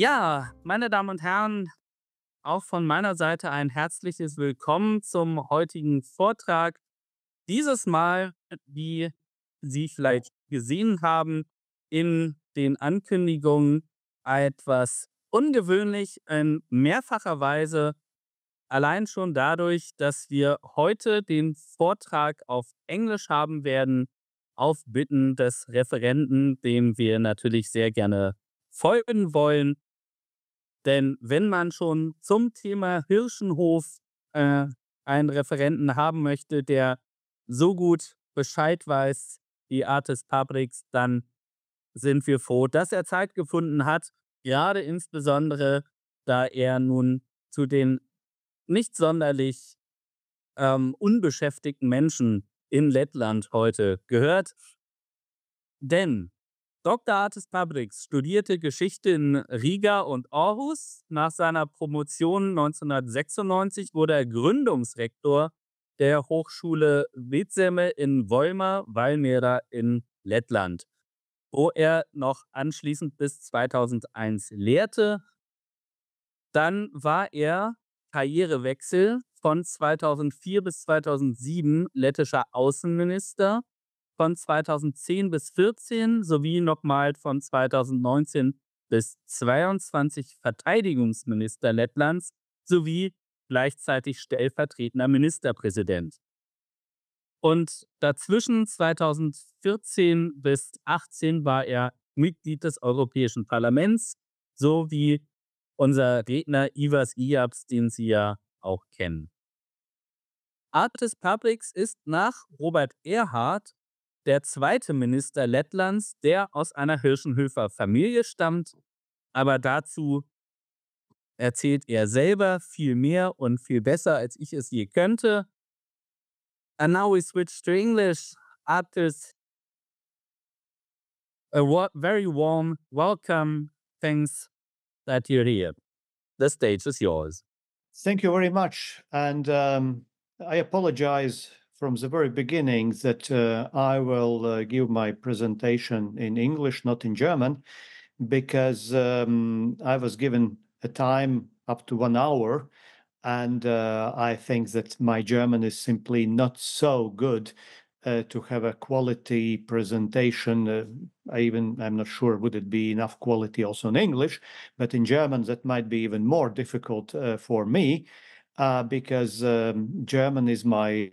Ja, meine Damen und Herren, auch von meiner Seite ein herzliches Willkommen zum heutigen Vortrag. Dieses Mal, wie Sie vielleicht gesehen haben, in den Ankündigungen etwas ungewöhnlich in mehrfacher Weise, allein schon dadurch, dass wir heute den Vortrag auf Englisch haben werden, auf Bitten des Referenten, dem wir natürlich sehr gerne folgen wollen. Denn wenn man schon zum Thema Hirschenhof äh, einen Referenten haben möchte, der so gut Bescheid weiß wie Artis Pabriks, dann sind wir froh, dass er Zeit gefunden hat, gerade insbesondere, da er nun zu den nicht sonderlich unbeschäftigten Menschen in Lettland heute gehört. Denn Dr. Artis Pabriks studierte Geschichte in Riga und Aarhus. Nach seiner Promotion 1996 wurde er Gründungsrektor der Hochschule Vitseme in Valmiera in Lettland, wo er noch anschließend bis 2001 lehrte. Dann war er Karrierewechsel von 2004 bis 2007 lettischer Außenminister, von 2010 bis 14 sowie nochmal von 2019 bis 22 Verteidigungsminister Lettlands sowie gleichzeitig stellvertretender Ministerpräsident. Und dazwischen 2014 bis 18 war er Mitglied des Europäischen Parlaments, so wie unser Redner Ivars Iabs, den Sie ja auch kennen. Artis Pabriks ist nach Robert Erhardt der zweite Minister Lettlands, der aus einer Hirschenhöfer Familie stammt. Aber dazu erzählt er selber viel mehr und viel besser, als ich es je könnte. And now we switch to English. Artis, very warm welcome. Thanks that you're here. The stage is yours. Thank you very much. And I apologize from the very beginning that I will give my presentation in English, not in German, because I was given a time up to 1 hour. And I think that my German is simply not so good to have a quality presentation. I'm not sure would it be enough quality also in English, but in German that might be even more difficult for me because German is my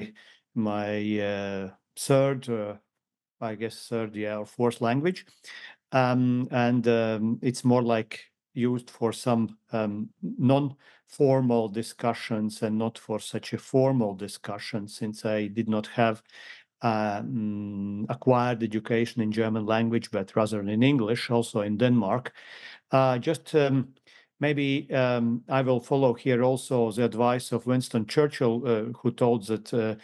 third, I guess third, or fourth language, and it's more like used for some non-formal discussions and not for such a formal discussion, since I did not have acquired education in German language, but rather in English, also in Denmark. Maybe I will follow here also the advice of Winston Churchill, who told that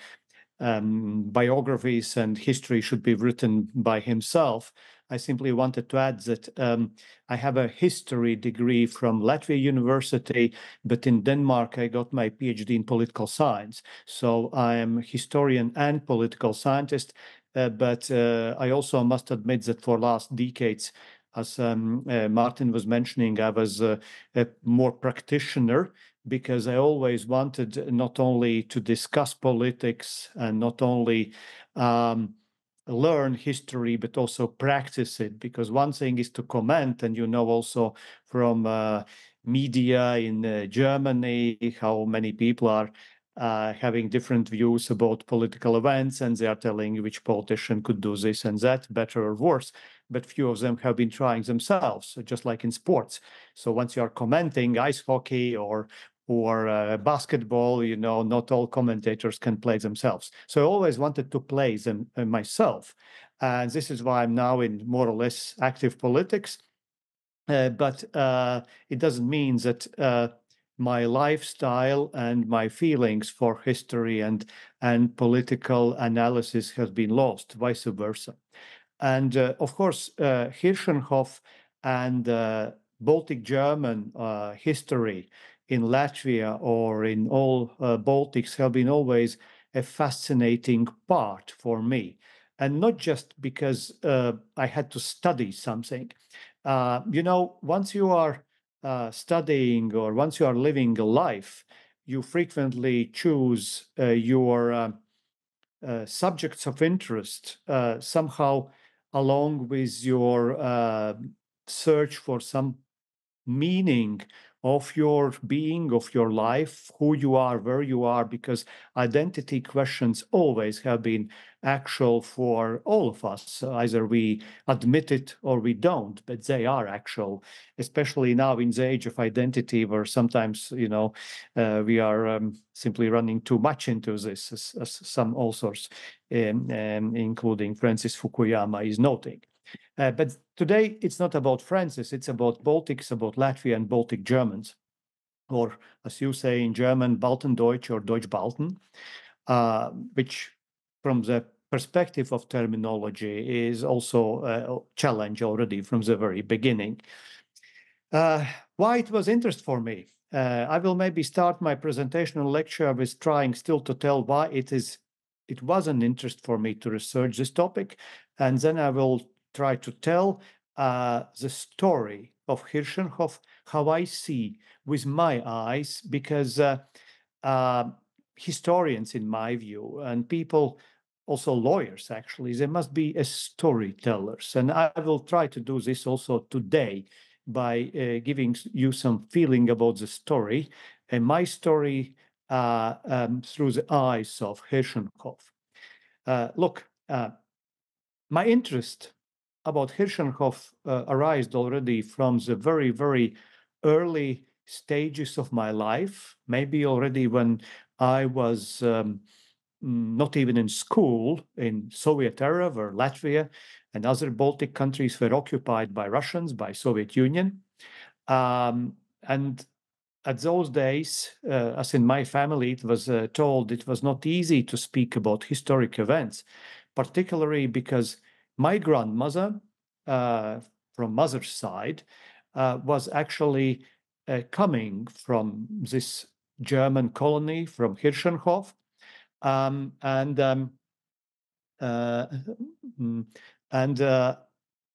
biographies and history should be written by himself. I simply wanted to add that I have a history degree from Latvia University, but in Denmark I got my PhD in political science. So I am a historian and political scientist, but I also must admit that for last decades, as Martin was mentioning, I was a more practitioner, because I always wanted not only to discuss politics and not only learn history, but also practice it. Because one thing is to comment, and also from media in Germany, how many people are having different views about political events, and they are telling which politician could do this and that better or worse. But few of them have been trying themselves, just like in sports. So once you are commenting ice hockey or basketball, not all commentators can play themselves. So I always wanted to play them myself. And this is why I'm now in more or less active politics. But it doesn't mean that my lifestyle and my feelings for history and political analysis has been lost, vice versa. And of course, Hirschenhof and Baltic German history in Latvia or in all Baltics have been always a fascinating part for me. And not just because I had to study something. Once you are studying or once you are living a life, you frequently choose your subjects of interest somehow along with your search for some meaning of your being, of your life, who you are, where you are, because identity questions always have been actual for all of us. Either we admit it or we don't, but they are actual, especially now in the age of identity, where sometimes, we are simply running too much into this, as some authors, including Francis Fukuyama, is noting. But today, it's not about Francis, it's about Baltics, about Latvia and Baltic Germans, or as you say in German, Baltendeutsch or Deutschbalten, which from the perspective of terminology is also a challenge already from the very beginning. Why it was interest for me? I will maybe start my presentation and lecture with trying still to tell why it was an interest for me to research this topic, and then I will try to tell the story of Hirschenhof, how I see with my eyes, because historians, in my view, and people, also lawyers actually, they must be as storytellers. And I will try to do this also today by giving you some feeling about the story, and my story through the eyes of Hirschenhof. Look, my interest about Hirschenhof arose already from the very, very early stages of my life, maybe already when I was not even in school in Soviet era, where Latvia and other Baltic countries were occupied by Russians, by Soviet Union. And at those days, as in my family, it was told it was not easy to speak about historic events, particularly because my grandmother, from mother's side, was actually coming from this German colony, from Hirschenhof.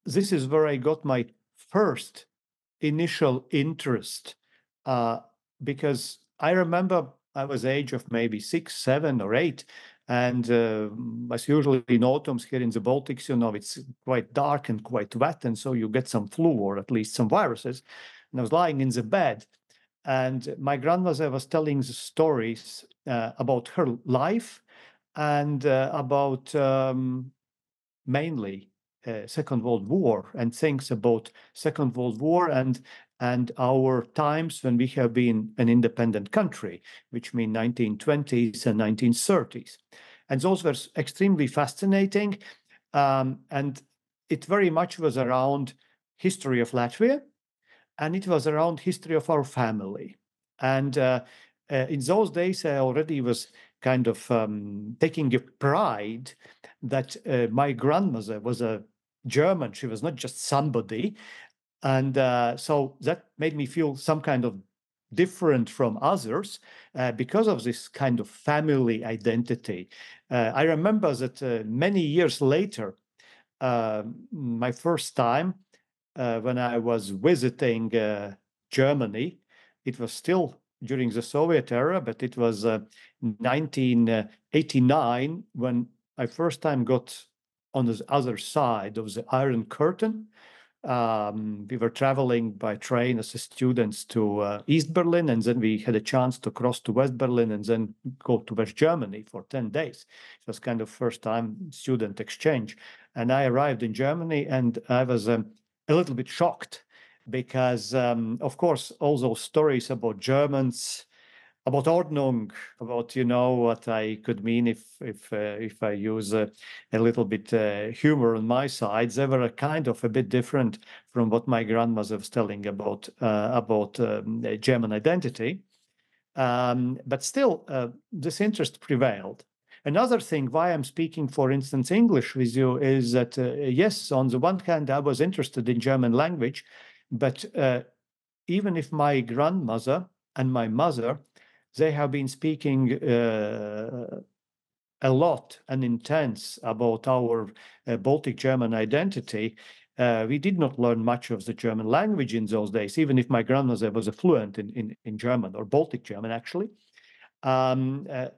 This is where I got my first initial interest, because I remember I was age of maybe 6, 7, or 8, and as usually in autumns here in the Baltics, it's quite dark and quite wet, and so you get some flu or at least some viruses. And I was lying in the bed, and my grandmother was telling the stories about her life and about mainly Second World War, and things about Second World War and our times when we have been an independent country, which mean 1920s and 1930s. And those were extremely fascinating. And it very much was around history of Latvia, and it was around history of our family. And in those days, I already was kind of taking a pride that my grandmother was a German. She was not just somebody. And so that made me feel some kind of different from others because of this kind of family identity. I remember that many years later, my first time when I was visiting Germany, it was still during the Soviet era, but it was 1989 when I first time got on the other side of the Iron Curtain. We were traveling by train as students to East Berlin, and then we had a chance to cross to West Berlin and then go to West Germany for 10 days. It was kind of first time student exchange. And I arrived in Germany, and I was a little bit shocked because, of course, all those stories about Germans, about Ordnung, about what I could mean if I use a little bit humor on my side, they were kind of a bit different from what my grandmother was telling about German identity. But still, this interest prevailed. Another thing why I'm speaking, for instance, English with you is that, yes, on the one hand, I was interested in German language, but even if my grandmother and my mother, they have been speaking a lot and intense about our Baltic German identity, we did not learn much of the German language in those days, even if my grandmother was a fluent in German, or Baltic German, actually. As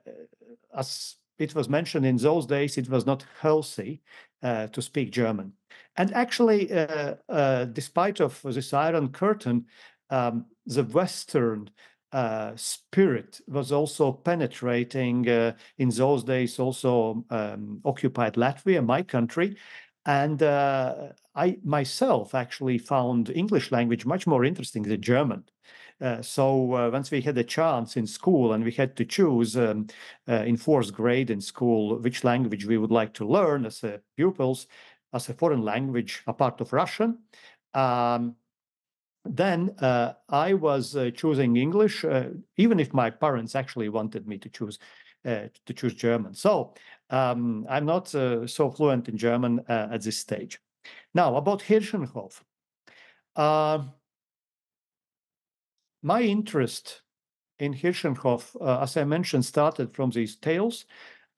it was mentioned in those days, it was not healthy to speak German. And actually, despite of this Iron Curtain, the Western spirit was also penetrating in those days, also occupied Latvia, my country. And I myself actually found English language much more interesting than German. So once we had a chance in school and we had to choose in fourth grade in school which language we would like to learn as pupils, as a foreign language, apart of Russian, then I was choosing English, even if my parents actually wanted me to choose German. So I'm not so fluent in German at this stage. Now, about Hirschenhof. My interest in Hirschenhof, as I mentioned, started from these tales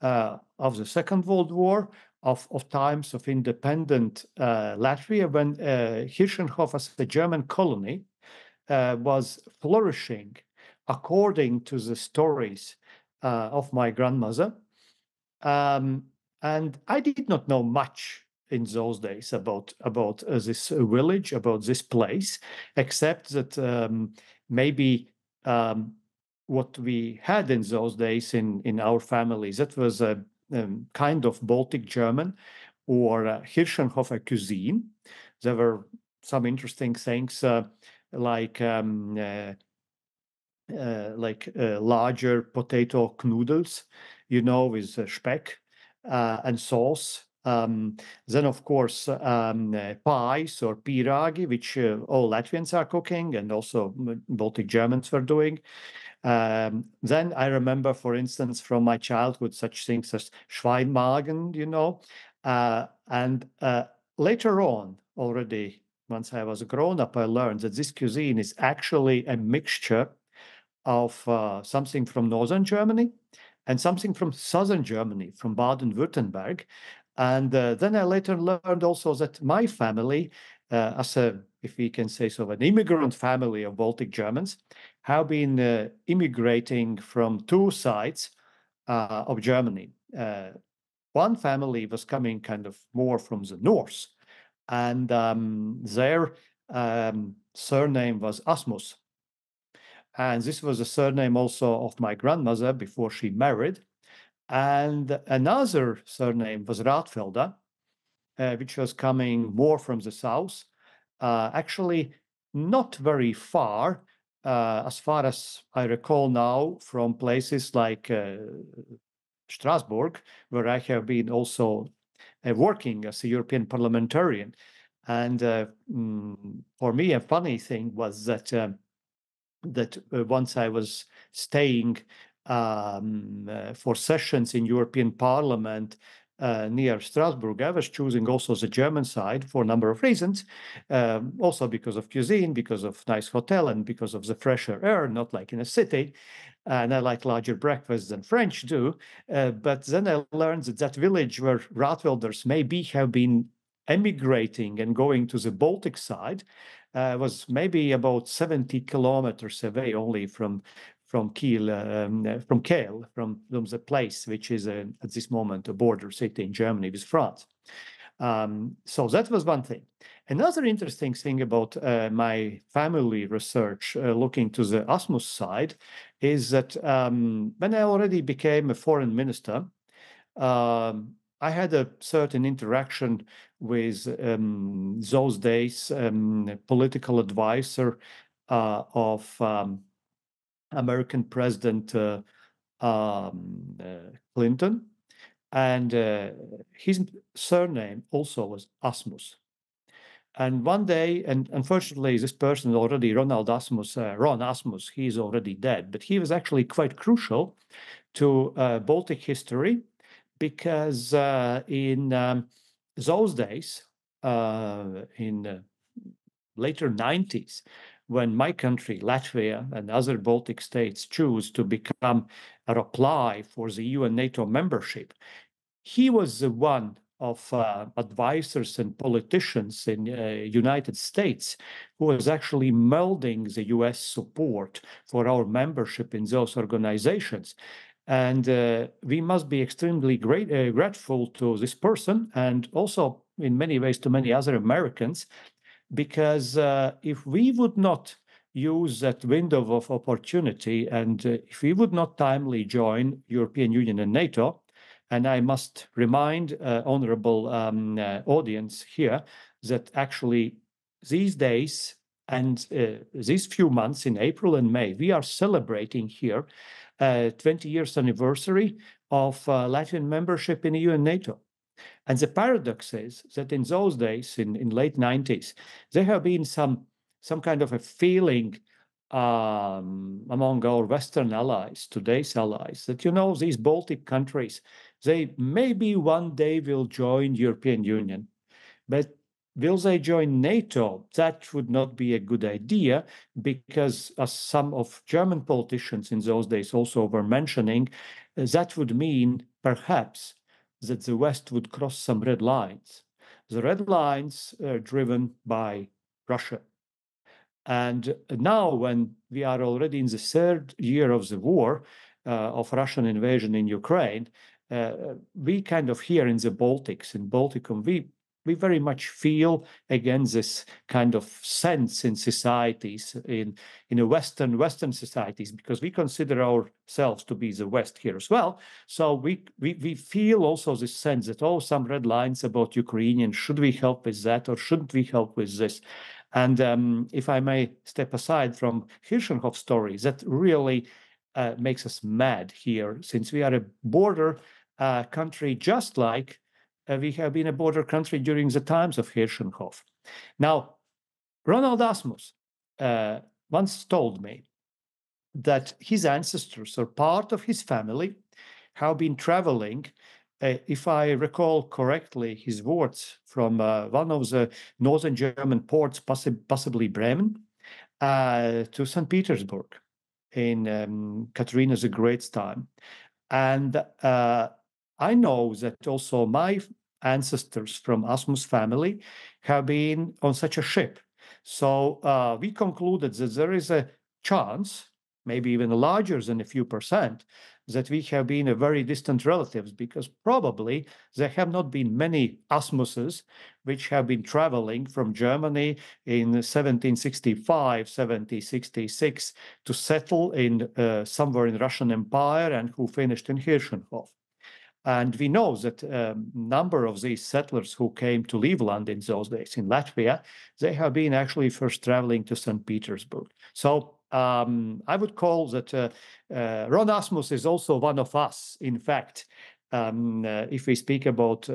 of the Second World War, of times of independent Latvia, when Hirschenhof, as a German colony, was flourishing according to the stories of my grandmother. And I did not know much in those days about this village, about this place, except that maybe what we had in those days in our families, that was a kind of Baltic German or Hirschenhofer cuisine. There were some interesting things like larger potato noodles, with speck and sauce. Then, of course, pies or piragi, which all Latvians are cooking, and also Baltic Germans were doing. Then I remember, for instance, from my childhood, such things as Schweinmagen, and later on, already once I was grown up, I learned that this cuisine is actually a mixture of something from northern Germany and something from southern Germany, from Baden-Württemberg. And then I later learned also that my family, as if we can say so, an immigrant family of Baltic Germans, have been immigrating from two sides of Germany. One family was coming kind of more from the north, and their surname was Asmus. And this was a surname also of my grandmother before she married. And another surname was Ratfelder, which was coming more from the south, actually not very far, as I recall now, from places like Strasbourg, where I have been also working as a European parliamentarian. And for me, a funny thing was that once I was staying for sessions in European Parliament near Strasbourg, I was choosing also the German side for a number of reasons, also because of cuisine, because of nice hotel, and because of the fresher air, not like in a city. And I like larger breakfasts than French do. But then I learned that village where Ratvelders maybe have been emigrating and going to the Baltic side was maybe about 70 kilometers away only from Kiel, from Kiel, from the place which is at this moment a border city in Germany with France. So that was one thing. Another interesting thing about my family research, looking to the Asmus side, is that when I already became a foreign minister, I had a certain interaction with those days political advisor of American President Clinton, and his surname also was Asmus. And one day, and unfortunately, this person already, Ron Asmus, he's already dead, but he was actually quite crucial to Baltic history, because in those days, in later 90s, when my country, Latvia, and other Baltic states choose to become or apply for the EU and NATO membership, he was the one advisors and politicians in United States who was actually melding the US support for our membership in those organizations. And we must be extremely grateful to this person, and also in many ways to many other Americans, because if we would not use that window of opportunity, and if we would not timely join European Union and NATO, and I must remind honorable audience here that actually these days and these few months in April and May, we are celebrating here 20 years anniversary of Latvian membership in EU and NATO. And the paradox is that in those days, in late 90s, there have been some kind of a feeling among our Western allies, today's allies, that, you know, these Baltic countries, they maybe one day will join European Union. But will they join NATO? That would not be a good idea, because as some of German politicians in those days also were mentioning, that would mean perhaps that the West would cross some red lines. The red lines are driven by Russia. And now, when we are already in the third year of the war, of Russian invasion in Ukraine, we kind of here in the Baltics, in Baltikum, we very much feel again this kind of sense in societies, in a Western societies, because we consider ourselves to be the West here as well. So we feel also this sense that, oh, some red lines about Ukrainians, should we help with that or shouldn't we help with this? And if I may step aside from Hirschenhof story, that really makes us mad here, since we are a border country, just like we have been a border country during the times of Hirschenhof. Now, Ronald Asmus once told me that his ancestors or part of his family have been traveling, if I recall correctly, his words from one of the northern German ports, possibly Bremen, to St. Petersburg in Katharina the Great's time. And I know that also my ancestors from Asmus family have been on such a ship. So we concluded that there is a chance, maybe even larger than a few percent, that we have been a very distant relatives, because probably there have not been many Asmuses which have been traveling from Germany in 1765, 1766 to settle in somewhere in Russian Empire, and who finished in Hirschenhof. And we know that a number of these settlers who came to Livland in those days in Latvia, they have been actually first traveling to St. Petersburg. So I would call that Ron Asmus is also one of us, in fact, if we speak about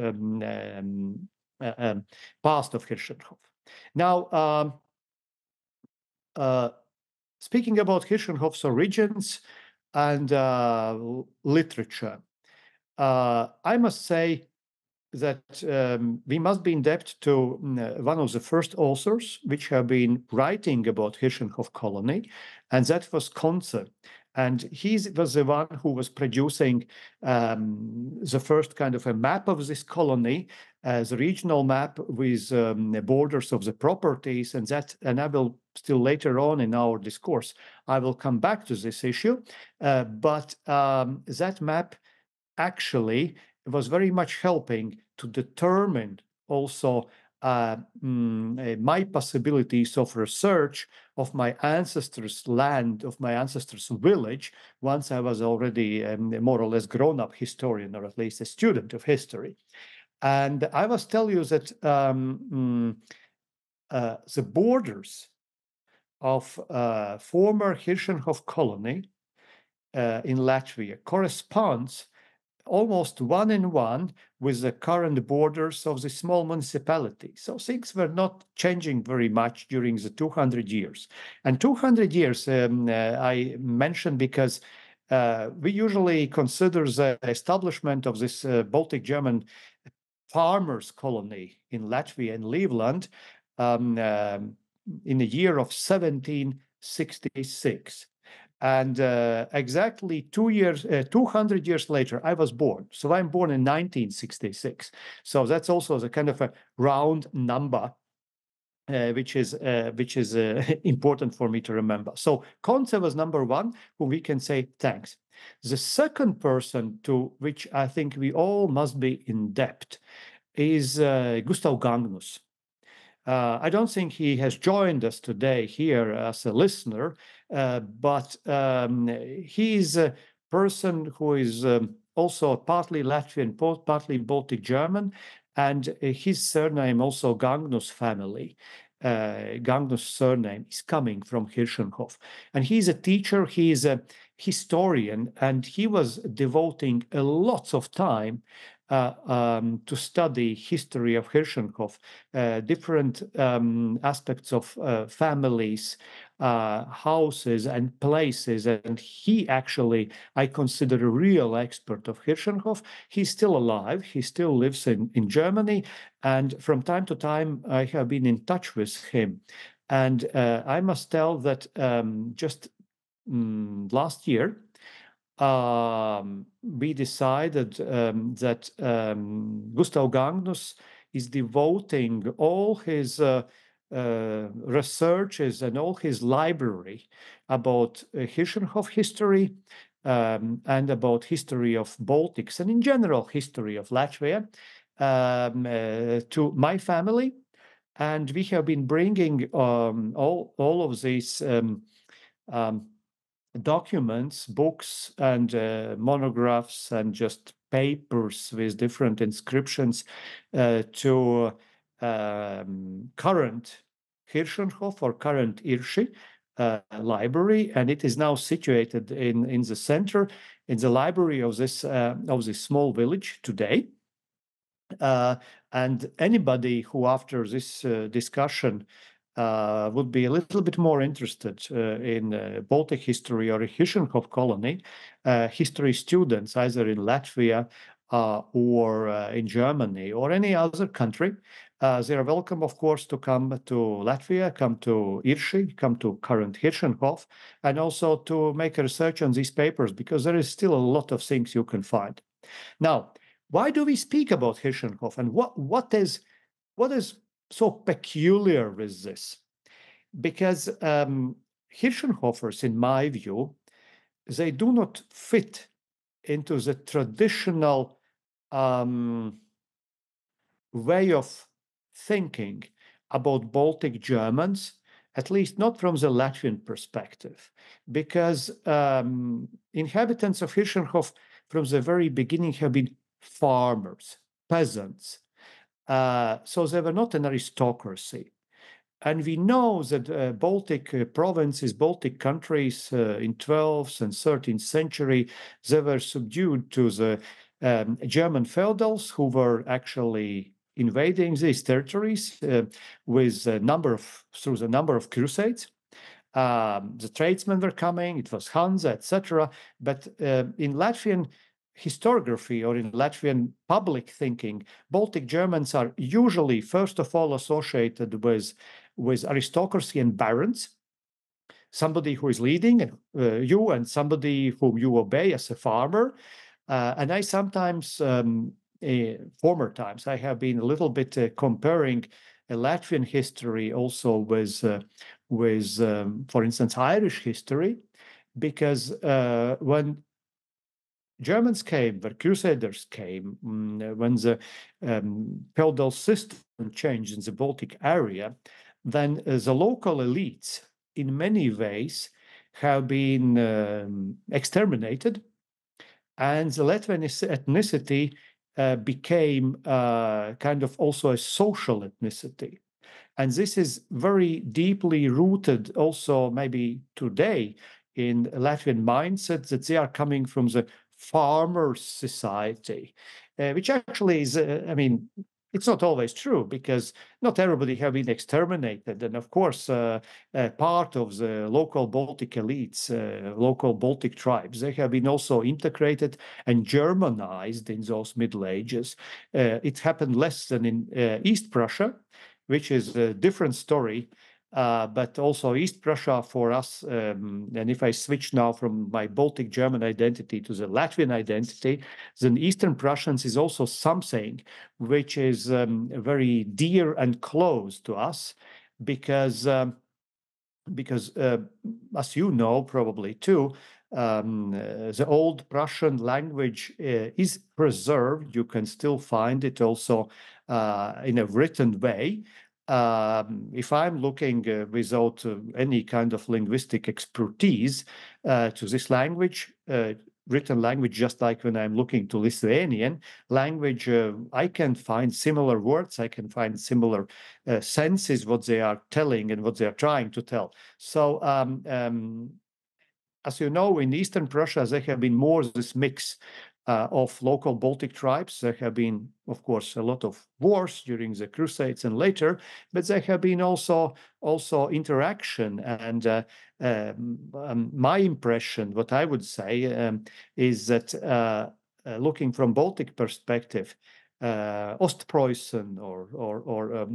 past of Hirschenhof. Now, speaking about Hirschenhof's origins and literature, I must say that we must be in debt to one of the first authors which have been writing about Hirschenhof colony, and that was Conze. And he was the one who was producing the first kind of a map of this colony, as a regional map with the borders of the properties, and I will still later on in our discourse, I will come back to this issue. But that map actually was very much helping to determine also my possibilities of research of my ancestors' land, of my ancestors' village, once I was already a more or less grown-up historian, or at least a student of history. And I must tell you that the borders of former Hirschenhof colony in Latvia corresponds almost one-in-one with the current borders of the small municipality. So things were not changing very much during the 200 years. And 200 years I mentioned because we usually consider the establishment of this Baltic German farmers' colony in Latvia and Livland in the year of 1766. And exactly 200 years later, I was born. So I'm born in 1966. So that's also the kind of a round number, which is important for me to remember. So Conce was number one, whom we can say thanks. The second person to which I think we all must be in debt is Gustav Gagnus. I don't think he has joined us today here as a listener, but he's a person who is also partly Latvian, partly Baltic German, and his surname also Gagnus family. Gagnus surname is coming from Hirschenhof. And he's a teacher, he's a historian, and he was devoting a lot of time to study history of Hirschenhof, different aspects of families, houses and places. And he actually, I consider, a real expert of Hirschenhof. He's still alive. He still lives in Germany. And from time to time, I have been in touch with him. And I must tell that just last year, we decided that Gustav Gagnus is devoting all his researches and all his library about Hirschenhof history and about history of Baltics and in general history of Latvia to my family. And we have been bringing all of these documents, books, and monographs, and just papers with different inscriptions to current Hirschenhof or current Irši library, and it is now situated in the center, in the library of this small village today. And anybody who, after this discussion, would be a little bit more interested in Baltic history or a Hirschenhof colony, history students, either in Latvia or in Germany or any other country, they are welcome, of course, to come to Latvia, come to Irši, come to current Hirschenhof, and also to make a research on these papers, because there is still a lot of things you can find. Now, why do we speak about Hirschenhof, and what is so peculiar with this? Because Hirschenhofers, in my view, they do not fit into the traditional way of thinking about Baltic Germans, at least not from the Latvian perspective, because inhabitants of Hirschenhof from the very beginning have been farmers, peasants. So they were not an aristocracy. And we know that Baltic provinces, Baltic countries in 12th and 13th century, they were subdued to the German feudals, who were actually invading these territories with a number of crusades. The tradesmen were coming, it was Hansa, etc. But in Latvian historiography or in Latvian public thinking, Baltic Germans are usually, first of all, associated with aristocracy and barons, somebody who is leading you and somebody whom you obey as a farmer. And I sometimes, former times, I have been a little bit comparing a Latvian history also with for instance, Irish history, because when Germans came, when Crusaders came, when the feudal system changed in the Baltic area, then the local elites, in many ways, have been exterminated, and the Latvian ethnicity became kind of also a social ethnicity. And this is very deeply rooted also maybe today in Latvian mindset, that they are coming from the farmer society, which actually is, I mean, it's not always true, because not everybody have been exterminated. And of course, part of the local Baltic elites, local Baltic tribes, they have been also integrated and Germanized in those Middle Ages. It happened less than in East Prussia, which is a different story. but also East Prussia for us. And if I switch now from my Baltic German identity to the Latvian identity, then Eastern Prussians is also something which is very dear and close to us, because as you know probably too, the old Prussian language is preserved. You can still find it also in a written way. If I'm looking without any kind of linguistic expertise to this language, written language, just like when I'm looking to Lithuanian language, I can find similar words, I can find similar senses, what they are telling and what they are trying to tell. So as you know, in Eastern Prussia, there have been more this mix of local Baltic tribes. There have been, of course, a lot of wars during the Crusades and later, but there have been also interaction. And my impression, what I would say, is that looking from Baltic perspective, Ostpreußen or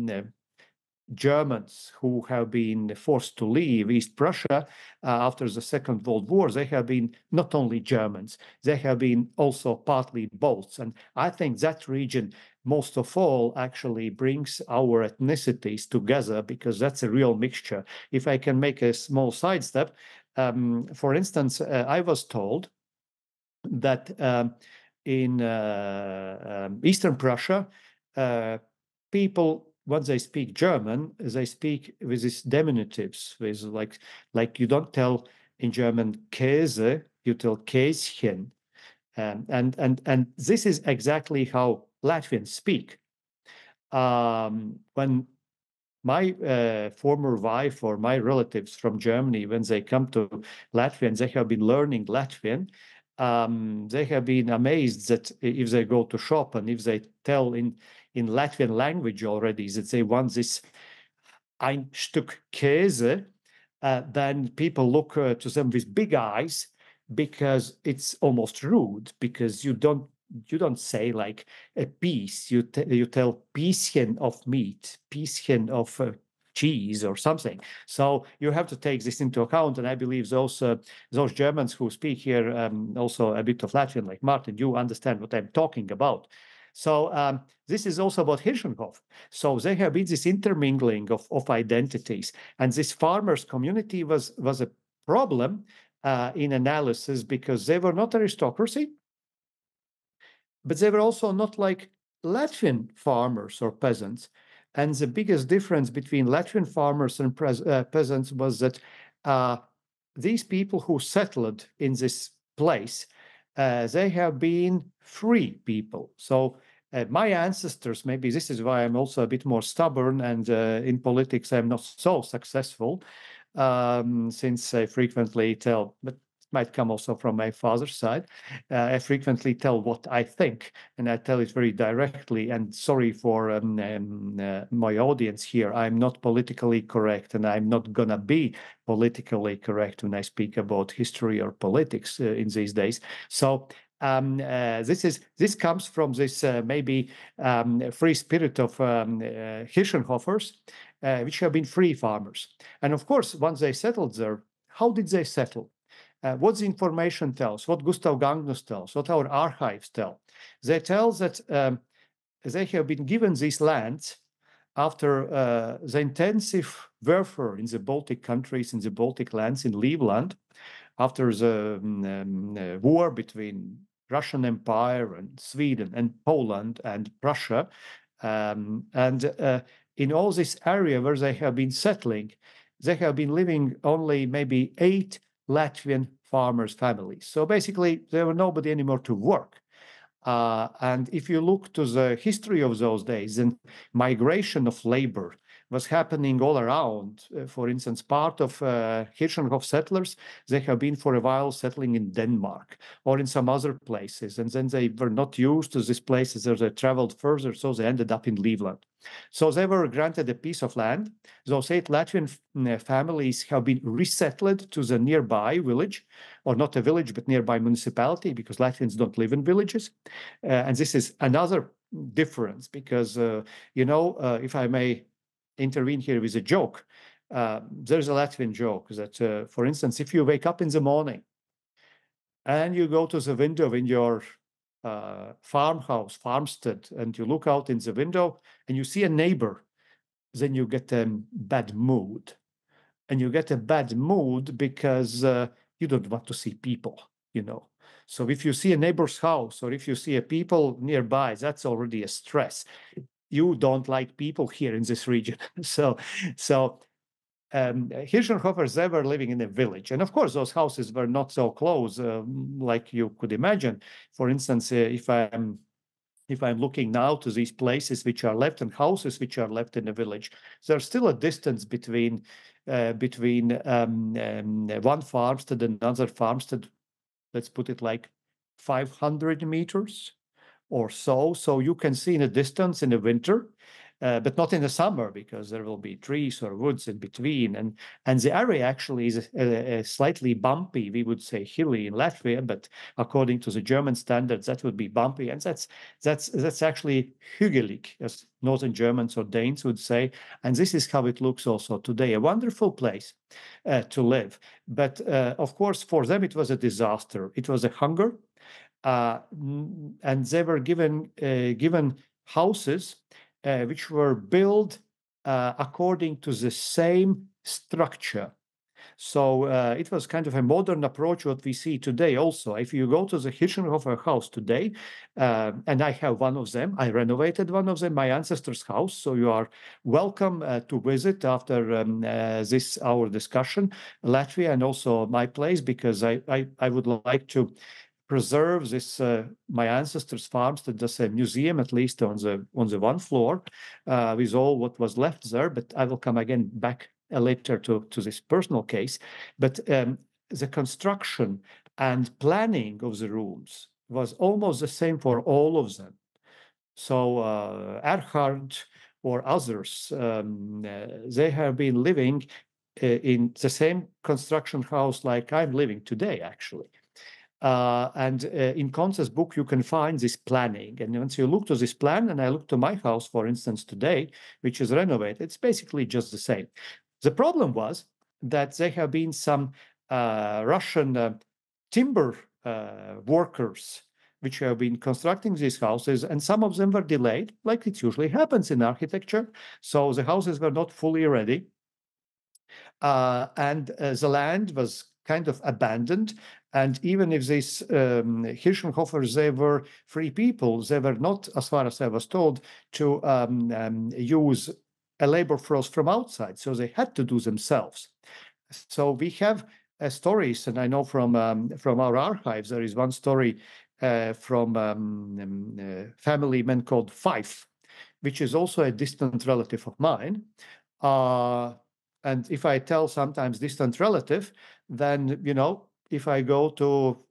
Germans who have been forced to leave East Prussia after the Second World War, they have been not only Germans, they have been also partly Balts. And I think that region, most of all, actually brings our ethnicities together, because that's a real mixture. If I can make a small sidestep, for instance, I was told that in Eastern Prussia, people, once they speak German, they speak with these diminutives, with like you don't tell in German Käse, you tell Käschen. And this is exactly how Latvians speak. When my former wife or my relatives from Germany, when they come to Latvia and they have been learning Latvian, they have been amazed that if they go to shop and if they tell in Latvian language already that they want this ein Stück Käse, then people look to them with big eyes, because it's almost rude, because you don't say like a piece, you tell Pieschen of meat, Pieschen of cheese or something. So you have to take this into account. And I believe those Germans who speak here also a bit of Latvian, like Martin, you understand what I'm talking about. So this is also about Hirschenhof. So there have been this intermingling of identities, and this farmers community was a problem in analysis, because they were not aristocracy, but they were also not like Latvian farmers or peasants. And the biggest difference between Latvian farmers and peasants was that these people who settled in this place, they have been free people. So my ancestors, maybe this is why I'm also a bit more stubborn, and in politics I'm not so successful, since I frequently tell, but it might come also from my father's side, I frequently tell what I think, and I tell it very directly. And sorry for my audience here, I'm not politically correct, and I'm not gonna be politically correct when I speak about history or politics in these days. So this comes from this maybe free spirit of Hirschenhofers, which have been free farmers. And of course, once they settled there, how did they settle? What the information tells, what Gustav Gagnus tells, what our archives tell. They tell that they have been given these lands after the intensive warfare in the Baltic countries, in the Baltic lands, in Livland, after the war between Russian Empire and Sweden and Poland and Prussia. And in all this area where they have been settling, they have been living only maybe 8 Latvian farmers' families. So basically, there were nobody anymore to work. And if you look to the history of those days, and migration of labor was happening all around. For instance, part of Hirschenhof settlers, they have been for a while settling in Denmark or in some other places. And then they were not used to these places, as they traveled further, so they ended up in Livland. So they were granted a piece of land. Those 8 Latvian families have been resettled to the nearby village, or not a village, but nearby municipality, because Latvians don't live in villages. And this is another difference, because, if I may intervene here with a joke, There's a Latvian joke that, for instance, if you wake up in the morning and you go to the window in your farmhouse, farmstead, and you look out in the window and you see a neighbor, then you get a bad mood. And you get a bad mood because you don't want to see people, you know. So if you see a neighbor's house or if you see a people nearby, that's already a stress. You don't like people here in this region. so Hirschenhofers, they were living in a village. And of course, those houses were not so close like you could imagine. For instance, if I'm looking now to these places which are left and houses which are left in the village, there's still a distance between one farmstead and another farmstead. Let's put it like 500 meters or so. So you can see in a distance in the winter, but not in the summer because there will be trees or woods in between. And the area actually is slightly bumpy. We would say hilly in Latvia, but according to the German standards, that would be bumpy. And that's actually hügelig, as Northern Germans or Danes would say. And this is how it looks also today. A wonderful place to live. But of course, for them, it was a disaster. It was a hunger. And they were given houses which were built according to the same structure. So it was kind of a modern approach what we see today also. If you go to the Hirschenhofer house today, and I have one of them, I renovated one of them, my ancestor's house. So you are welcome to visit after this our discussion, Latvia, and also my place, because I would like to preserve this my ancestors' farmstead as a museum, at least on the one floor, with all what was left there. But I will come again back later to this personal case. But the construction and planning of the rooms was almost the same for all of them. So Erhardt or others, they have been living in the same construction house like I'm living today, actually. And in Conce's book, you can find this planning. And once you look to this plan, and I look to my house, for instance, today, which is renovated, it's basically just the same. The problem was that there have been some Russian timber workers which have been constructing these houses, and some of them were delayed, like it usually happens in architecture. So the houses were not fully ready. And the land was kind of abandoned. And even if these Hirschenhofers, they were free people, they were not, as far as I was told, to use a labor force from outside. So they had to do themselves. So we have stories, and I know from our archives, there is one story from a family man called Fife, which is also a distant relative of mine. And if I tell sometimes distant relative, then, you know, if I go to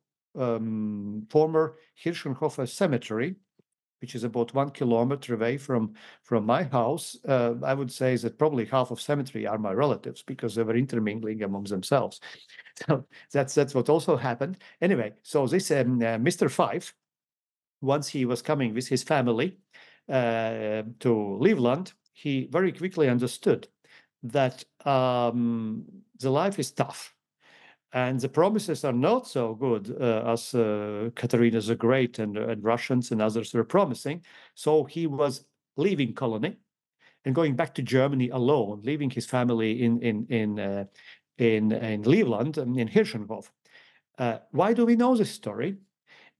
former Hirschenhofer cemetery, which is about 1 kilometer away from my house, I would say that probably half of cemetery are my relatives because they were intermingling among themselves. So that's what also happened. Anyway, so this Mr. Fife, once he was coming with his family to Lettland, he very quickly understood that the life is tough and the promises are not so good as Katharina the Great and Russians and others were promising. So he was leaving colony and going back to Germany alone, leaving his family in Lettland, in Hirschenhof. Why do we know this story?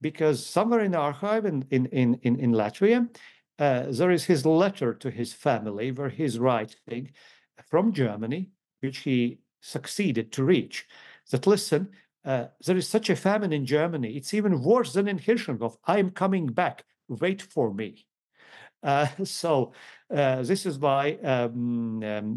Because somewhere in the archive in Latvia, there is his letter to his family where he's writing from Germany, which he succeeded to reach, that listen, there is such a famine in Germany. It's even worse than in Hirschenhof. I am coming back. Wait for me. So this is why,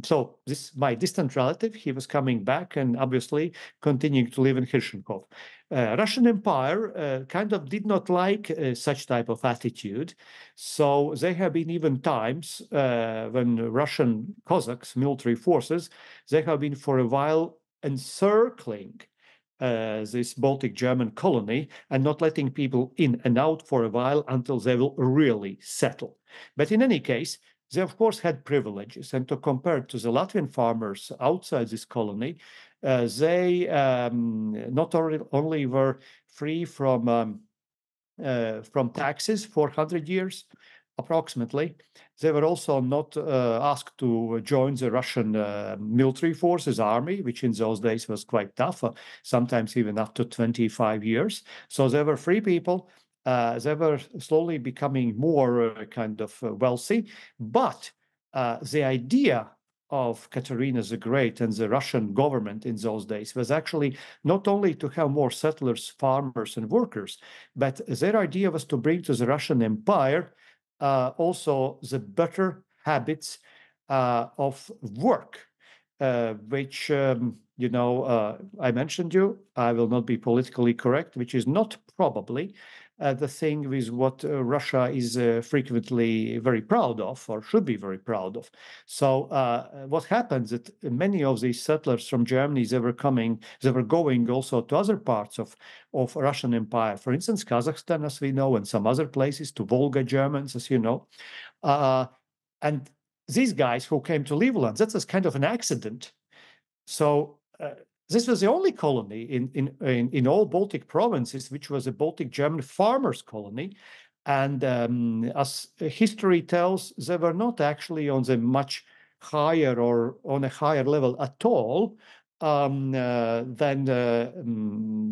so this my distant relative, he was coming back and obviously continuing to live in Hirschenhof. Russian Empire kind of did not like such type of attitude. So there have been even times when Russian Cossacks, military forces, they have been for a while encircling this Baltic German colony and not letting people in and out for a while until they will really settle. But in any case, they of course had privileges. And to compare to the Latvian farmers outside this colony, they not only were free from taxes for 100 years, approximately. They were also not asked to join the Russian military forces, army, which in those days was quite tough, sometimes even up to 25 years. So they were free people. They were slowly becoming more kind of wealthy. But the idea of Katerina the Great and the Russian government in those days was actually not only to have more settlers, farmers, and workers, but their idea was to bring to the Russian Empire also the better habits of work, which, I mentioned you, I will not be politically correct, which is not probably the thing with what Russia is frequently very proud of, or should be very proud of. So what happens that many of these settlers from Germany, they were going also to other parts of Russian Empire, for instance, Kazakhstan, as we know, and some other places, to Volga Germans, as you know. And these guys who came to Livland, that's kind of an accident. So this was the only colony in all Baltic provinces, which was a Baltic German farmers' colony. And as history tells, they were not actually on the much higher or on a higher level at all than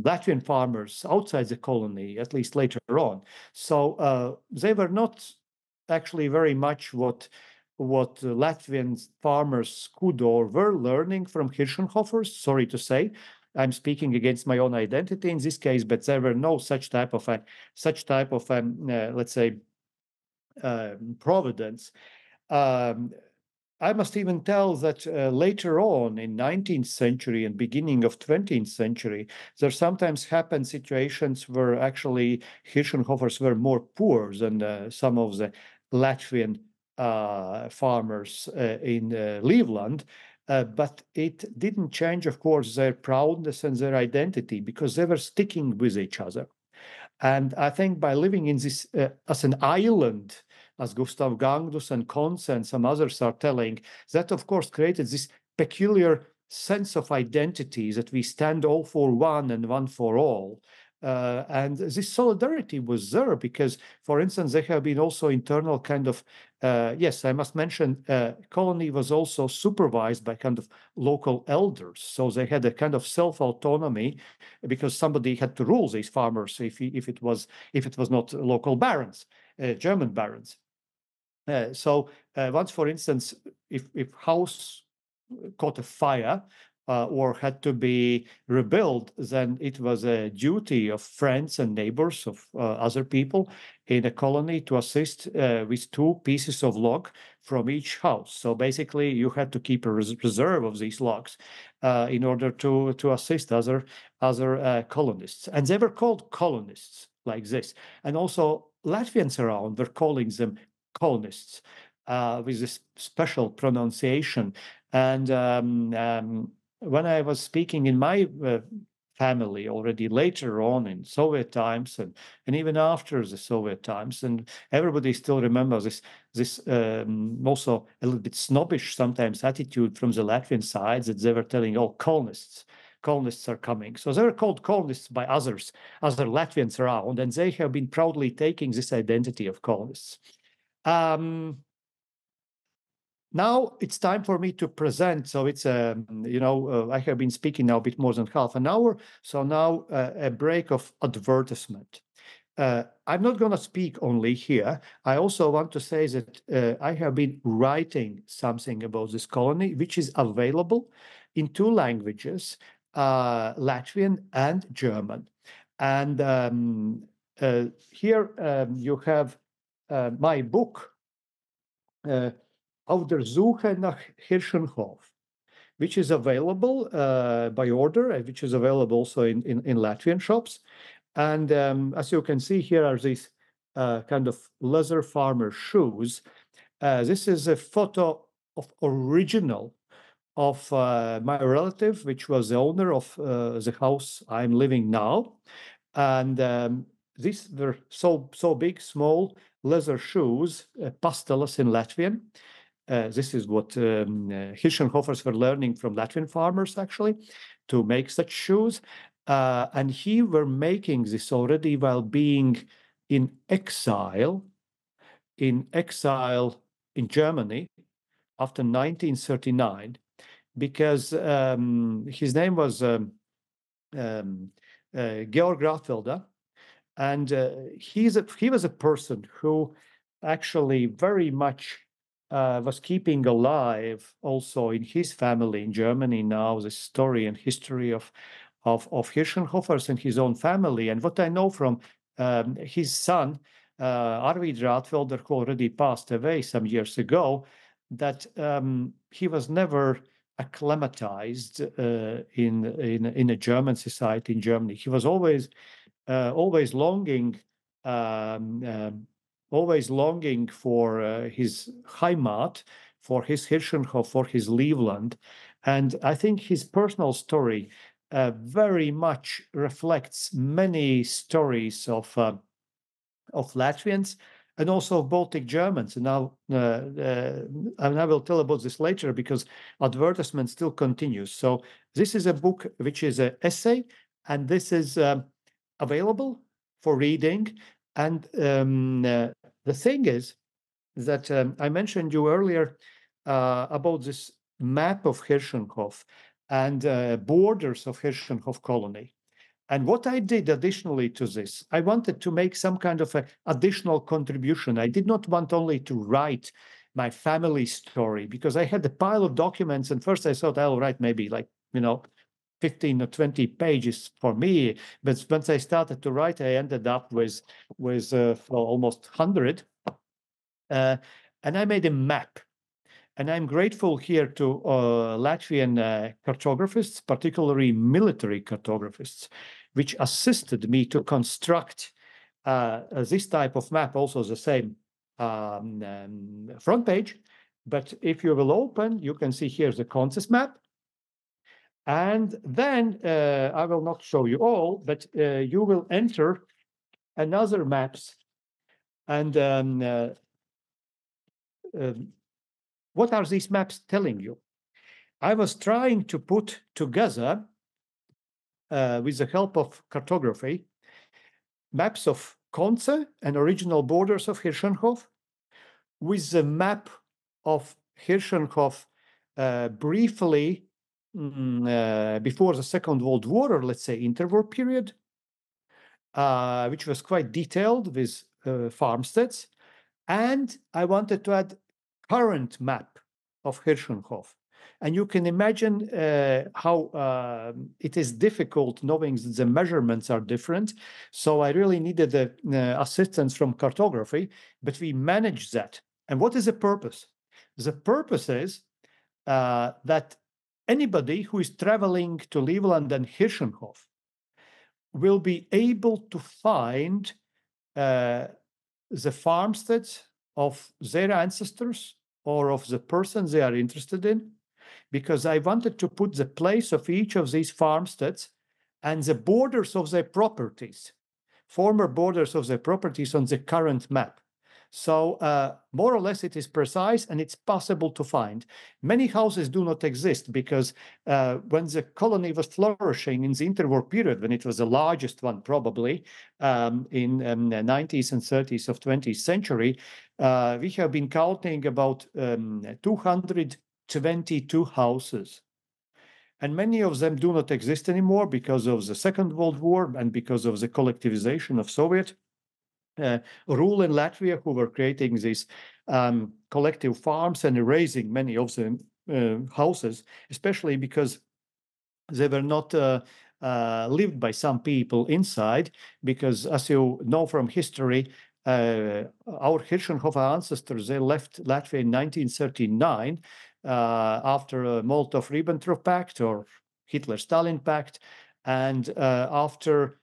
Latvian farmers outside the colony, at least later on. So they were not actually very much what Latvian farmers could or were learning from Hirschenhofers. Sorry to say, I'm speaking against my own identity in this case, but there were no such type of let's say providence. I must even tell that later on in 19th century and beginning of 20th century, there sometimes happened situations where actually Hirschenhofers were more poor than some of the Latvian farmers in Livland, but it didn't change, of course, their proudness and their identity, because they were sticking with each other. And I think by living in this as an island, as Gustav Gangdus and Konze and some others are telling, that of course created this peculiar sense of identity, that we stand all for one and one for all. And this solidarity was there because, for instance, there have been also internal kind of, yes, I must mention, colony was also supervised by kind of local elders. So they had a kind of self-autonomy because somebody had to rule these farmers if it was not local barons, German barons. So once, for instance, if house caught a fire, or had to be rebuilt, then it was a duty of friends and neighbors of other people in a colony to assist with 2 pieces of log from each house. So basically, you had to keep a reserve of these logs in order to assist other colonists. And they were called colonists like this. And also Latvians around were calling them colonists with this special pronunciation. And when I was speaking in my family already later on in Soviet times and even after the Soviet times, and everybody still remembers this also a little bit snobbish sometimes attitude from the Latvian side, that they were telling, oh, colonists are coming. So they were called colonists by other Latvians around, and they have been proudly taking this identity of colonists. Now it's time for me to present. So it's, I have been speaking now a bit more than half an hour. So now a break of advertisement. I'm not going to speak only here. I also want to say that I have been writing something about this colony, which is available in 2 languages, Latvian and German. And here you have my book, Auf der Suche nach Hirschenhof, which is available by order, which is available also in Latvian shops. And as you can see, here are these kind of leather farmer shoes. This is a photo of original of my relative, which was the owner of the house I'm living now. And these were so big, small leather shoes, pastelas in Latvian. This is what Hirschenhofers were learning from Latvian farmers, actually, to make such shoes. And he were making this already while being in exile in Germany after 1939, because his name was Georg Ratfelder, and he was a person who actually very much was keeping alive also in his family in Germany now the story and history of Hirschenhofers and his own family. And what I know from his son, Arvid Ratfelder, who already passed away some years ago, that he was never acclimatized in a German society in Germany. He was always longing for his Heimat, for his Hirschenhof, for his Leveland. And I think his personal story very much reflects many stories of Latvians and also Baltic Germans. And now, and I will tell about this later because advertisement still continues. So this is a book which is an essay, and this is available for reading. And the thing is that I mentioned you earlier about this map of Hirschenhof and borders of Hirschenhof colony. And what I did additionally to this, I wanted to make some kind of an additional contribution. I did not want only to write my family story because I had a pile of documents. And first I thought I'll write maybe 15 or 20 pages for me. But once I started to write, I ended up with almost 100. And I made a map. And I'm grateful here to Latvian cartographists, particularly military cartographists, which assisted me to construct this type of map, also the same front page. But if you will open, you can see here's the consensus map. And then I will not show you all, but you will enter another maps. And what are these maps telling you? I was trying to put together, with the help of cartography, maps of Konze and original borders of Hirschenhof, with the map of Hirschenhof briefly before the Second World War, or let's say interwar period, which was quite detailed with farmsteads. And I wanted to add current map of Hirschenhof. And you can imagine how it is difficult knowing that the measurements are different. So I really needed the assistance from cartography, but we managed that. And what is the purpose? The purpose is that anybody who is traveling to Leveland and Hirschenhof will be able to find the farmsteads of their ancestors or of the persons they are interested in, because I wanted to put the place of each of these farmsteads and the borders of their properties, former borders of their properties on the current map. So more or less it is precise and it's possible to find. Many houses do not exist because when the colony was flourishing in the interwar period, when it was the largest one probably in the 90s and 30s of 20th century, we have been counting about 222 houses. And many of them do not exist anymore because of the Second World War and because of the collectivization of Soviet rule in Latvia, who were creating these collective farms and erasing many of the houses, especially because they were not lived by some people inside, because as you know from history, our Hirschenhofer ancestors, they left Latvia in 1939 after a Molotov-Ribbentrop Pact or Hitler-Stalin Pact, and after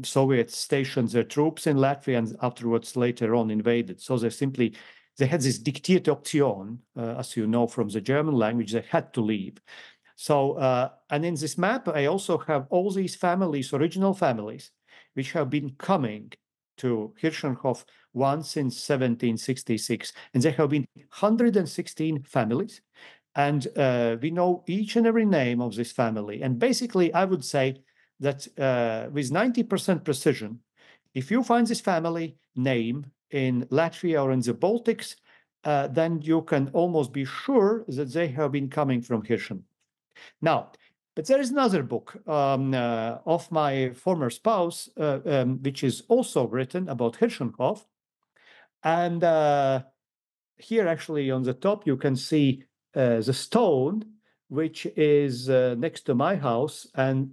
Soviet stationed their troops in Latvia and afterwards later on invaded. So they had this diktierte Option, as you know from the German language, they had to leave. So, and in this map, I also have all these families, original families, which have been coming to Hirschenhof once since 1766. And there have been 116 families. And we know each and every name of this family. And basically, I would say that with 90% precision, if you find this family name in Latvia or in the Baltics, then you can almost be sure that they have been coming from Hirschen. Now, but there is another book of my former spouse, which is also written about Hirschenhof. And here, actually, on the top, you can see the stone, which is next to my house. And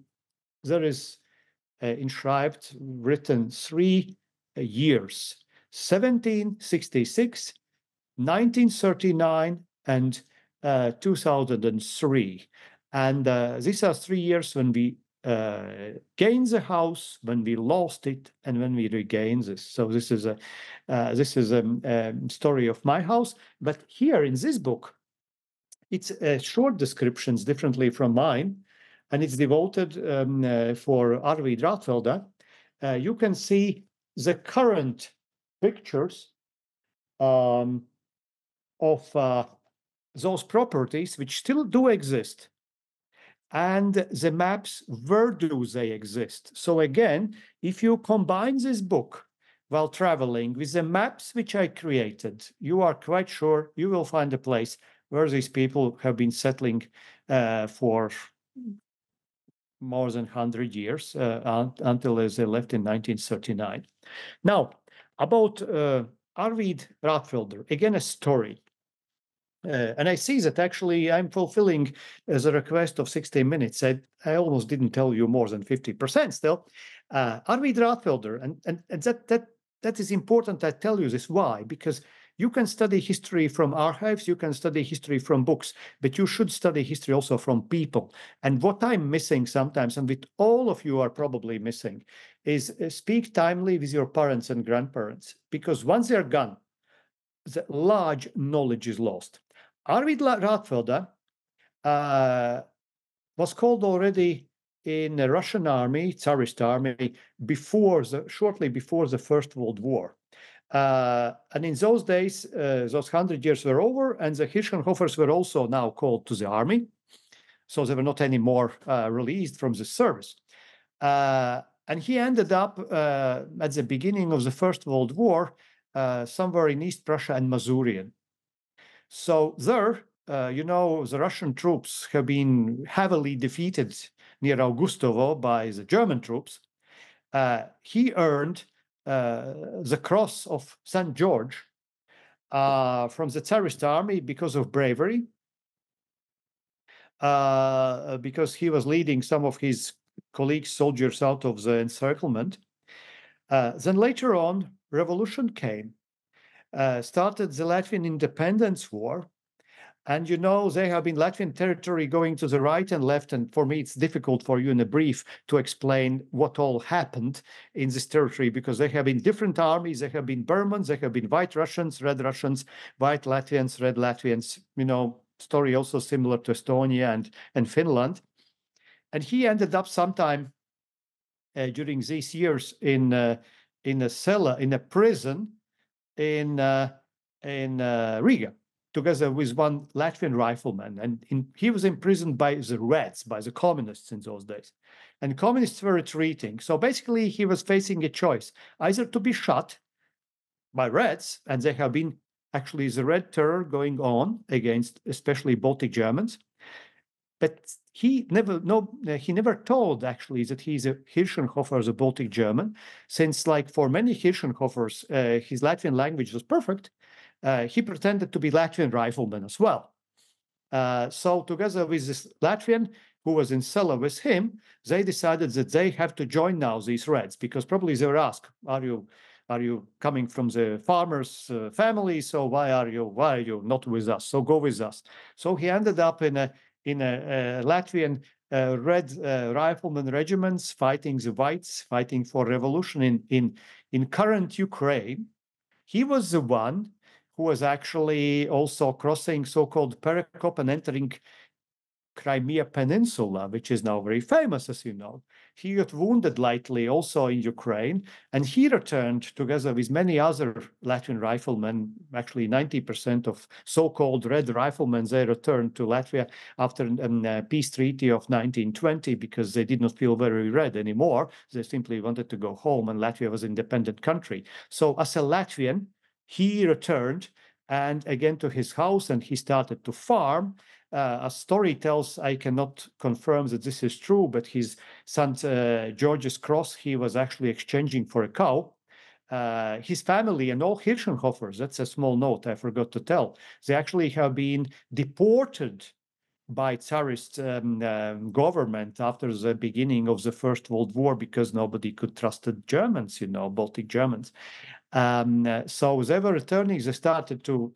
there is inscribed, written 3 years, 1766, 1939, and 2003. And these are 3 years when we gained the house, when we lost it, and when we regained this. So this is a story of my house. But here in this book, it's short descriptions, differently from mine, and it's devoted for Arvid Ratfelder. You can see the current pictures of those properties which still do exist, and the maps, where do they exist. So again, if you combine this book while traveling with the maps which I created, you are quite sure you will find a place where these people have been settling for more than 100 years until they left in 1939. Now, about Arvid Ratfelder, again, a story. And I see that actually I'm fulfilling the request of 16 minutes. I almost didn't tell you more than 50% still. Arvid Ratfelder, and that is important. I tell you this. Why? Because you can study history from archives, you can study history from books, but you should study history also from people. And what I'm missing sometimes, and with all of you are probably missing, is speak timely with your parents and grandparents, because once they're gone, the large knowledge is lost. Arvid Ratfelder was called already in the Russian army, Tsarist army, shortly before the First World War. And in those days, those 100 years were over, and the Hirschenhofers were also now called to the army. So they were not anymore released from the service. And he ended up at the beginning of the First World War somewhere in East Prussia and Masurian. So there, the Russian troops have been heavily defeated near Augustovo by the German troops. He earned the Cross of St. George from the Tsarist army because of bravery, because he was leading some of his colleagues, soldiers, out of the encirclement. Then later on, revolution came, started the Latvian Independence War. And they have been Latvian territory going to the right and left. And for me, it's difficult for you in a brief to explain what all happened in this territory, because there have been different armies. There have been Burmans, there have been White Russians, Red Russians, White Latvians, Red Latvians, story also similar to Estonia and Finland. And he ended up sometime during these years in a cellar, in a prison in Riga, together with one Latvian rifleman. And he was imprisoned by the Reds, by the communists in those days. And communists were retreating. So basically, he was facing a choice, either to be shot by Reds, and there have been actually the Red Terror going on against especially Baltic Germans. But he never told actually that he's a Hirschenhofer, a Baltic German, since like for many Hirschenhofers, his Latvian language was perfect. He pretended to be Latvian rifleman as well. So together with this Latvian who was in cellar with him, they decided that they have to join now these Reds, because probably they were asked, are you coming from the farmer's family? So why are you not with us? So go with us. So he ended up in a Latvian Red rifleman regiments, fighting the Whites, fighting for revolution in current Ukraine. He was the one who was actually also crossing so-called Perekop and entering Crimea Peninsula, which is now very famous, as you know. He got wounded lightly also in Ukraine, and he returned together with many other Latvian riflemen. Actually, 90% of so-called red riflemen, they returned to Latvia after a peace treaty of 1920 because they did not feel very red anymore. They simply wanted to go home, and Latvia was an independent country. So as a Latvian, he returned and again to his house, and he started to farm. A story tells, I cannot confirm that this is true, but his son George's cross he was actually exchanging for a cow. His family and all Hirschenhofers, that's a small note I forgot to tell, they actually have been deported by Tsarist government after the beginning of the First World War because nobody could trust the Germans, Baltic Germans. So they were returning. They started to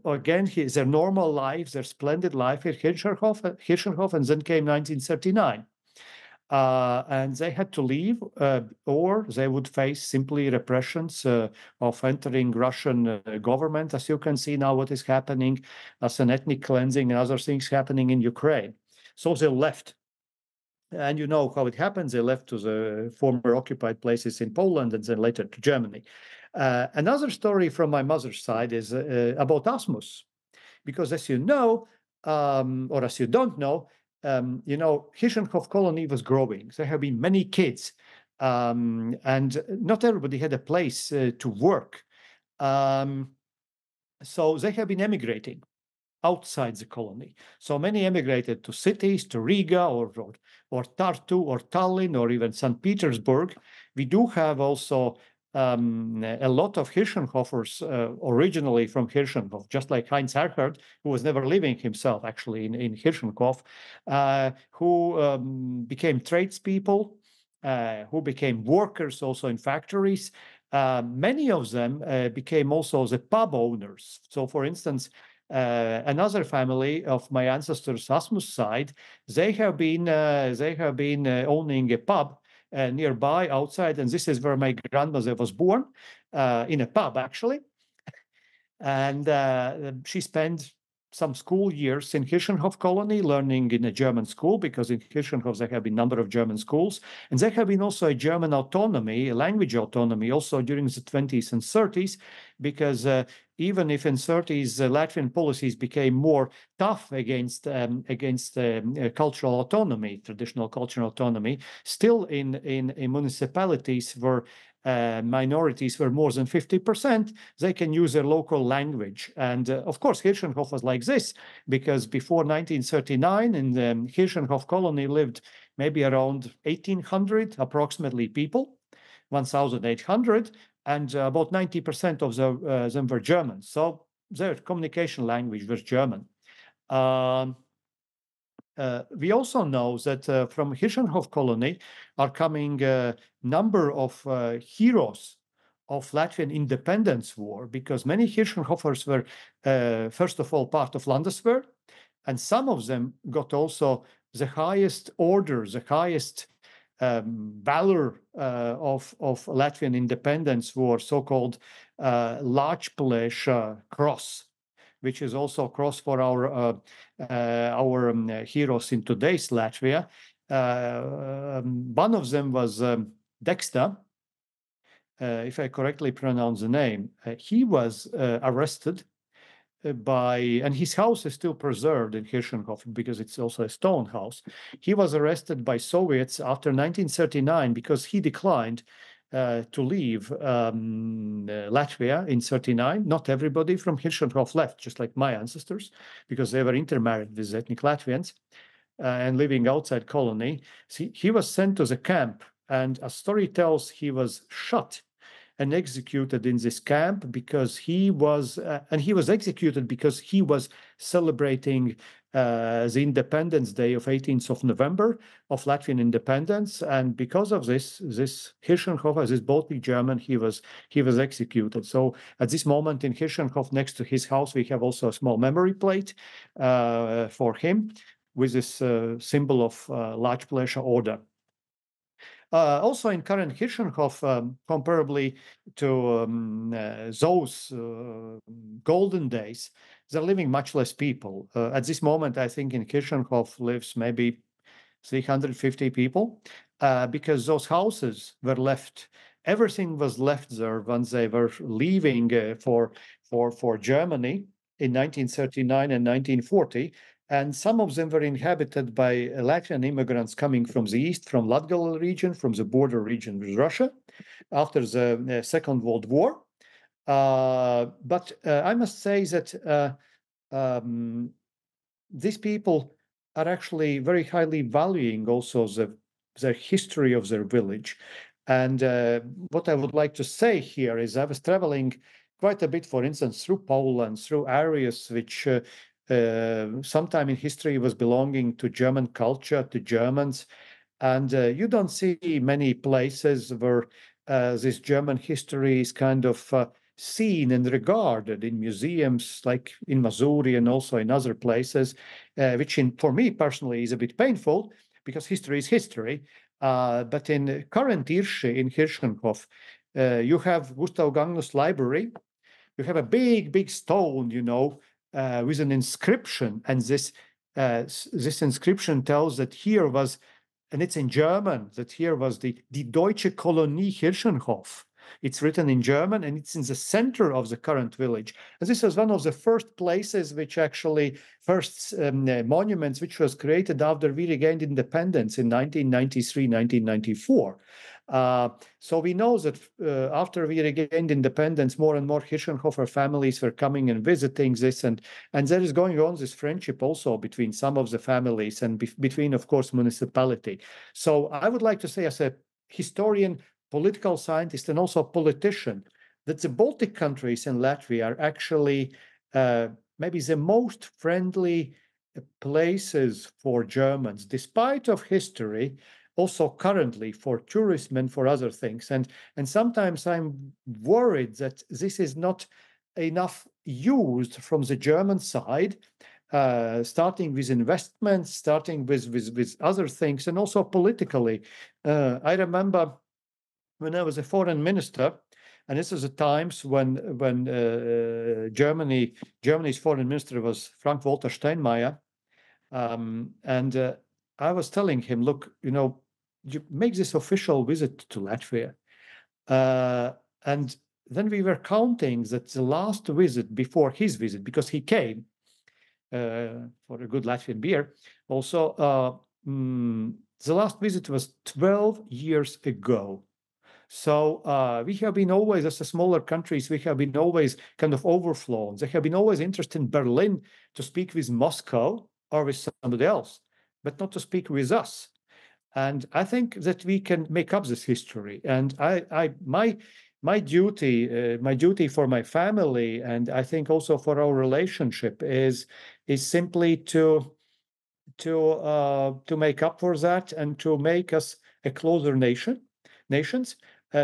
again their normal life, their splendid life in Hirschenhof, and then came 1939. And they had to leave, or they would face simply repressions of entering Russian government, as you can see now what is happening as an ethnic cleansing and other things happening in Ukraine. So they left. And you know how it happens. They left to the former occupied places in Poland and then later to Germany. Another story from my mother's side is about Asmus, because as you know, or as you don't know, Hirschenhof colony was growing. There have been many kids, and not everybody had a place to work. So they have been emigrating outside the colony. So many emigrated to cities, to Riga or Tartu or Tallinn or even St. Petersburg. We do have also a lot of Hirschenhofers originally from Hirschenhof, just like Heinz Erhardt, who was never living himself actually in Hirschenhof, who became tradespeople, who became workers also in factories. Many of them became also the pub owners. So for instance, another family of my ancestors' Asmus side, they have been owning a pub nearby outside, and this is where my grandmother was born, in a pub actually, and she spent some school years in Hirschenhof colony learning in a German school, because in Hirschenhof there have been a number of German schools, and there have been also a German autonomy, a language autonomy also during the 20s and 30s, because even if in 30s Latvian policies became more tough against cultural autonomy, traditional cultural autonomy, still in municipalities where minorities were more than 50%, they can use their local language. And of course, Hirschenhof was like this, because before 1939 in the Hirschenhof colony lived maybe around 1,800 approximately people, 1,800, and about 90% of them were German. So their communication language was German. We also know that from Hirschenhof colony are coming a number of heroes of Latvian independence war, because many Hirschenhofers were, first of all, part of Landeswehr, and some of them got also the highest orders, the highest valor of Latvian independence war, so-called Lāčplēša cross, which is also a cross for our heroes in today's Latvia. One of them was Dexter, if I correctly pronounce the name. He was arrested and his house is still preserved in Hirschenhof because it's also a stone house. He was arrested by Soviets after 1939 because he declined to leave Latvia in 1939. Not everybody from Hirschenhof left, just like my ancestors, because they were intermarried with ethnic Latvians and living outside colony. He was sent to the camp, and a story tells he was shot and executed in this camp because he was executed because he was celebrating the Independence Day of 18th of November of Latvian independence, and because of this Hirschenhof, this Baltic German, he was executed. So at this moment in Hirschenhof, next to his house, we have also a small memory plate for him with this symbol of Lāčplēša order. Also in current Hirschenhof, comparably to those golden days, there are living much less people. At this moment, I think in Hirschenhof lives maybe 350 people, because those houses were left. Everything was left there when they were leaving for Germany in 1939 and 1940. And some of them were inhabited by Latvian immigrants coming from the east, from Latgal region, from the border region with Russia, after the Second World War. But I must say that these people are actually very highly valuing also the history of their village. And what I would like to say here is I was traveling quite a bit, for instance, through Poland, through areas which sometime in history was belonging to German culture, to Germans. And you don't see many places where this German history is kind of seen and regarded in museums like in Missouri and also in other places, which for me personally is a bit painful because history is history. But in current Hirsche in Hirschenhof, you have Gustav Gagnus Library. You have a big stone, with an inscription, and this inscription tells that here was, and it's in German, that here was the Deutsche Kolonie Hirschenhof. It's written in German, and it's in the center of the current village. And this was one of the first places which actually, first monuments which was created after we regained independence in 1993, 1994. So we know that after we regained independence, more and more Hirschenhofer families were coming and visiting this, and there is going on this friendship also between some of the families and between, of course, municipality. So I would like to say, as a historian, political scientist, and also politician, that the Baltic countries and Latvia are actually maybe the most friendly places for Germans, despite of history, also currently for tourism and for other things. And sometimes I'm worried that this is not enough used from the German side, starting with investments, starting with other things, and also politically. I remember when I was a foreign minister, and this was the times when Germany's foreign minister was Frank-Walter Steinmeier, and I was telling him, look, you make this official visit to Latvia, and then we were counting that the last visit before his visit, because he came for a good Latvian beer, also the last visit was 12 years ago. So we have been always, as a smaller countries, we have been always kind of overflown. They have been always interested in Berlin to speak with Moscow or with somebody else, but not to speak with us. And I think that we can make up this history. And my duty for my family, and I think also for our relationship, is simply to make up for that and to make us a closer nations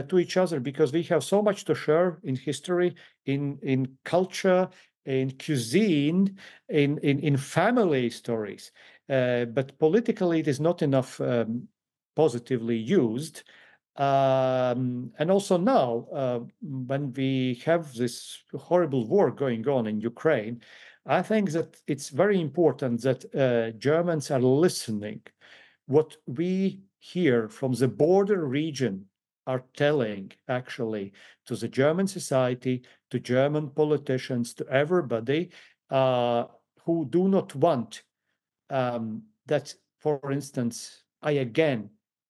to each other, because we have so much to share in history, in culture, in cuisine, in family stories. But politically, it is not enough positively used. And also now, when we have this horrible war going on in Ukraine, I think that it's very important that Germans are listening what we hear from the border region are telling actually to the German society, to German politicians, to everybody who do not want that, for instance, I again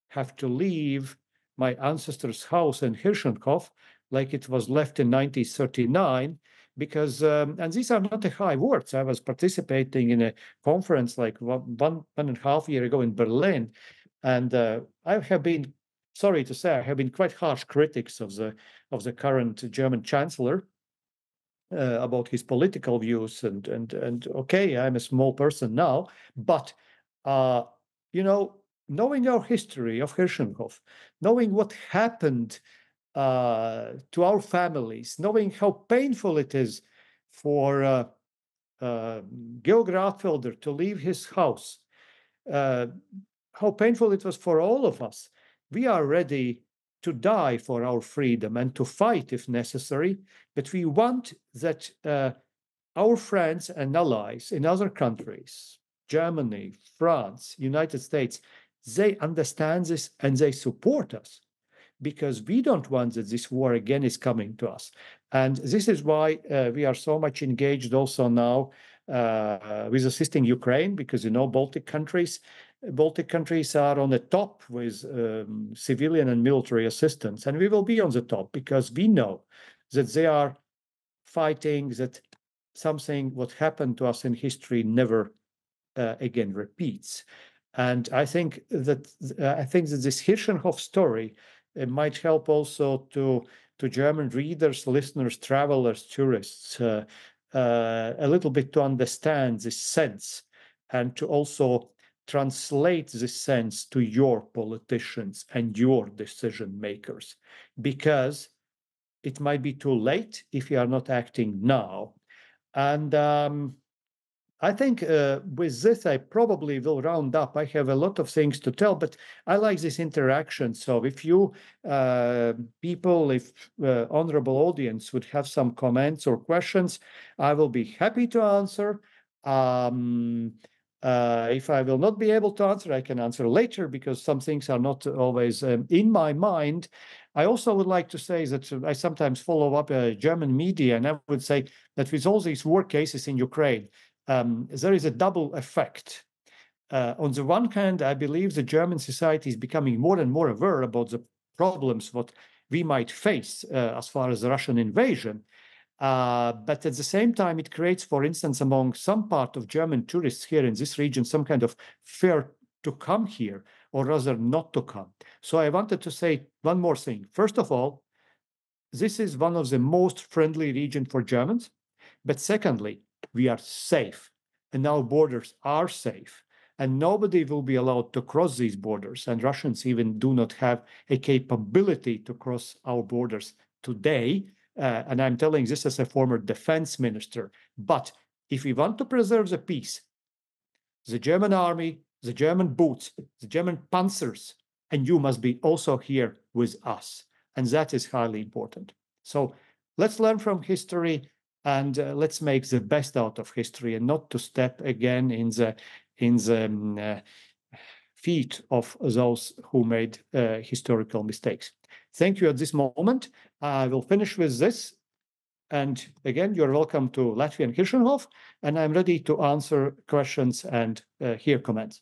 have to leave my ancestors' house in Hirschenhof like it was left in 1939, because, and these are not the high words. I was participating in a conference like one and a half year ago in Berlin, and I have been, sorry to say, I have been quite harsh critics of the current German chancellor about his political views, and okay, I'm a small person now, but knowing our history of Hirschenhof, knowing what happened to our families, knowing how painful it is for Georg Ratfelder to leave his house, how painful it was for all of us. We are ready to die for our freedom and to fight if necessary, but we want that our friends and allies in other countries, Germany, France, United States, they understand this and they support us, because we don't want that this war again is coming to us. And this is why we are so much engaged also now with assisting Ukraine, because, you know, Baltic countries are on the top with civilian and military assistance. And we will be on the top because we know that they are fighting, that something what happened to us in history never again repeats. And I think that this Hirschenhof story might help also to German readers, listeners, travelers, tourists a little bit to understand this sense and to also translate this sense to your politicians and your decision makers, because it might be too late if you are not acting now. And I think with this, I probably will round up. I have a lot of things to tell, but I like this interaction. So if you people, if honorable audience would have some comments or questions, I will be happy to answer. If I will not be able to answer, I can answer later, because some things are not always in my mind. I also would like to say that I sometimes follow up German media, and I would say that with all these war cases in Ukraine, there is a double effect. On the one hand, I believe the German society is becoming more and more aware about the problems what we might face as far as the Russian invasion. But at the same time, it creates, for instance, among some part of German tourists here in this region, some kind of fear to come here, or rather not to come. So I wanted to say one more thing. First of all, this is one of the most friendly regions for Germans. But secondly, we are safe, and our borders are safe, and nobody will be allowed to cross these borders. And Russians even do not have a capability to cross our borders today. And I'm telling this as a former defense minister. But if we want to preserve the peace, the German army, the German boots, the German panzers, and you must be also here with us. And that is highly important. So let's learn from history, and let's make the best out of history, and not to step again in the feet of those who made historical mistakes. Thank you at this moment. I will finish with this. And again, you're welcome to Latvian Hirschenhof, and I'm ready to answer questions and hear comments.